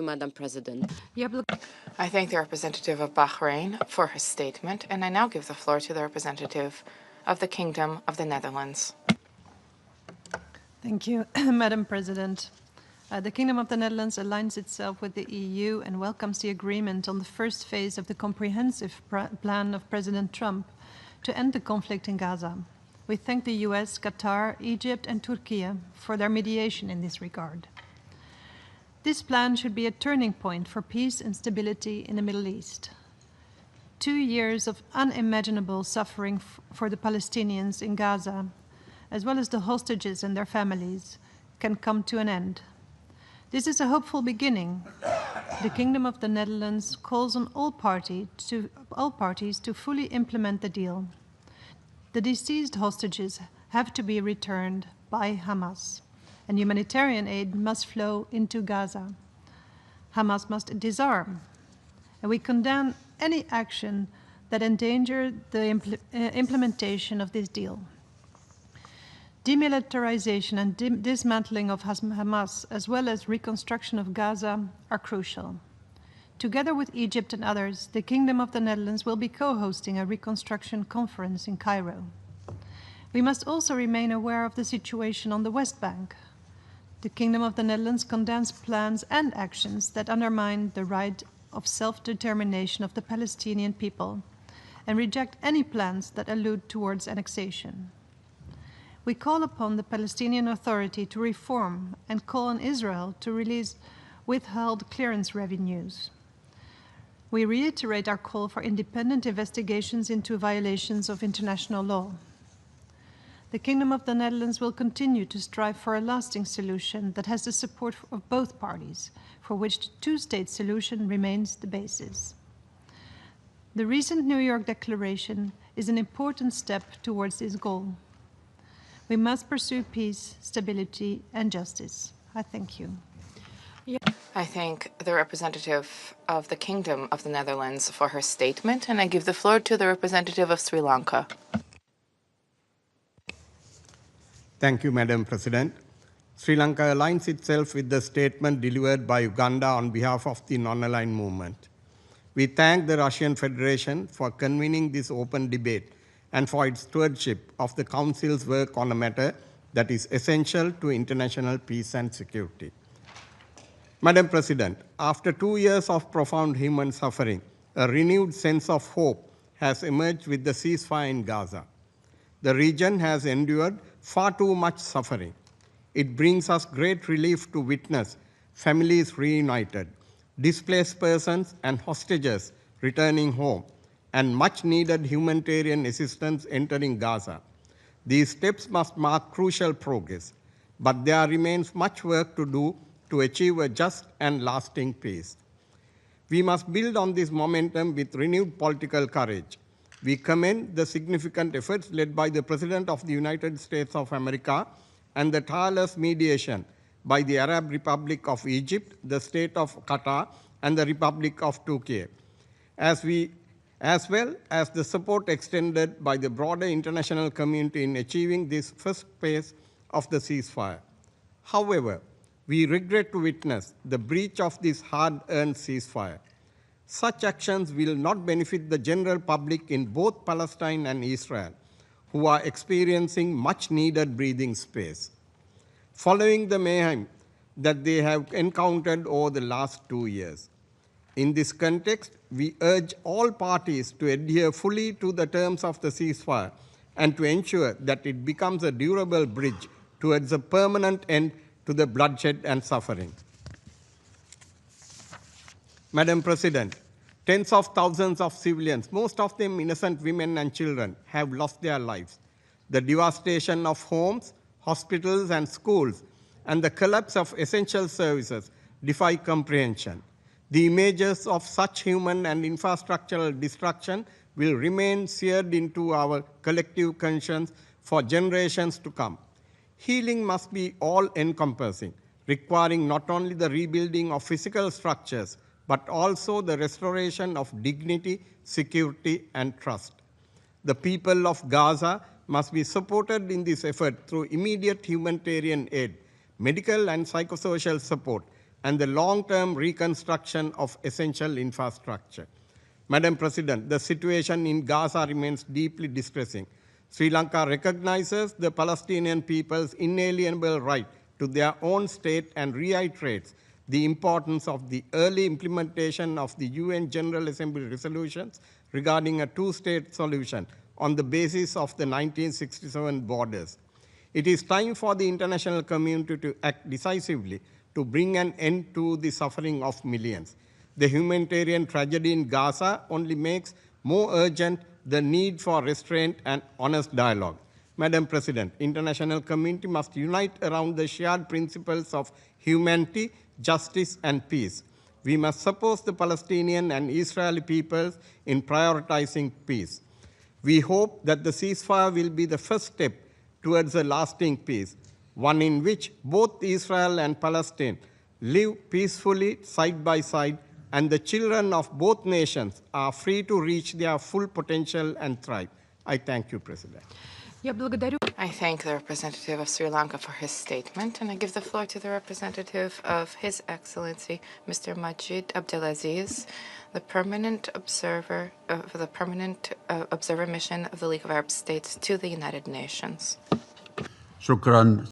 Madam President. I thank the representative of Bahrain for her statement, and I now give the floor to the representative of the Kingdom of the Netherlands. Thank you, Madam President. The Kingdom of the Netherlands aligns itself with the EU and welcomes the agreement on the first phase of the comprehensive plan of President Trump to end the conflict in Gaza. We thank the US, Qatar, Egypt, and Turkey for their mediation in this regard. This plan should be a turning point for peace and stability in the Middle East. 2 years of unimaginable suffering for the Palestinians in Gaza, as well as the hostages and their families, can come to an end. This is a hopeful beginning. The Kingdom of the Netherlands calls on all parties to fully implement the deal. The deceased hostages have to be returned by Hamas, and humanitarian aid must flow into Gaza. Hamas must disarm, and we condemn any action that endangers the implementation of this deal. Demilitarization and dismantling of Hamas, as well as reconstruction of Gaza, are crucial. Together with Egypt and others, the Kingdom of the Netherlands will be co-hosting a reconstruction conference in Cairo. We must also remain aware of the situation on the West Bank. The Kingdom of the Netherlands condemns plans and actions that undermine the right of self-determination of the Palestinian people and reject any plans that allude towards annexation. We call upon the Palestinian Authority to reform and call on Israel to release withheld clearance revenues. We reiterate our call for independent investigations into violations of international law. The Kingdom of the Netherlands will continue to strive for a lasting solution that has the support of both parties, for which the two-state solution remains the basis. The recent New York Declaration is an important step towards this goal. We must pursue peace, stability, and justice. I thank you. I thank the representative of the Kingdom of the Netherlands for her statement, and I give the floor to the representative of Sri Lanka. Thank you, Madam President. Sri Lanka aligns itself with the statement delivered by Uganda on behalf of the non-aligned movement. We thank the Russian Federation for convening this open debate and for its stewardship of the Council's work on a matter that is essential to international peace and security. Madam President, after 2 years of profound human suffering, a renewed sense of hope has emerged with the ceasefire in Gaza. The region has endured far too much suffering. It brings us great relief to witness families reunited, displaced persons and hostages returning home, and much-needed humanitarian assistance entering Gaza. These steps must mark crucial progress, but there remains much work to do to achieve a just and lasting peace. We must build on this momentum with renewed political courage. We commend the significant efforts led by the President of the United States of America and the tireless mediation by the Arab Republic of Egypt, the State of Qatar, and the Republic of Turkey, as well as the support extended by the broader international community in achieving this first phase of the ceasefire. However, we regret to witness the breach of this hard-earned ceasefire. Such actions will not benefit the general public in both Palestine and Israel, who are experiencing much-needed breathing space, following the mayhem that they have encountered over the last 2 years. In this context, we urge all parties to adhere fully to the terms of the ceasefire and to ensure that it becomes a durable bridge towards a permanent end to the bloodshed and suffering. Madam President, tens of thousands of civilians, most of them innocent women and children, have lost their lives. The devastation of homes, hospitals, and schools, and the collapse of essential services defy comprehension. The images of such human and infrastructural destruction will remain seared into our collective conscience for generations to come. Healing must be all-encompassing, requiring not only the rebuilding of physical structures, but also the restoration of dignity, security, and trust. The people of Gaza must be supported in this effort through immediate humanitarian aid, medical and psychosocial support, and the long-term reconstruction of essential infrastructure. Madam President, the situation in Gaza remains deeply distressing. Sri Lanka recognizes the Palestinian people's inalienable right to their own state and reiterates the importance of the early implementation of the UN General Assembly resolutions regarding a two-state solution on the basis of the 1967 borders. It is time for the international community to act decisively to bring an end to the suffering of millions. The humanitarian tragedy in Gaza only makes more urgent the need for restraint and honest dialogue. Madam President, international community must unite around the shared principles of humanity, justice, and peace. We must support the Palestinian and Israeli peoples in prioritizing peace. We hope that the ceasefire will be the first step towards a lasting peace, one in which both Israel and Palestine live peacefully side by side, and the children of both nations are free to reach their full potential and thrive. I thank you, President. I thank the representative of Sri Lanka for his statement, and I give the floor to the representative of His Excellency, Mr. Majid Abdelaziz, the permanent observer for the permanent observer mission of the League of Arab States to the United Nations. Shukran.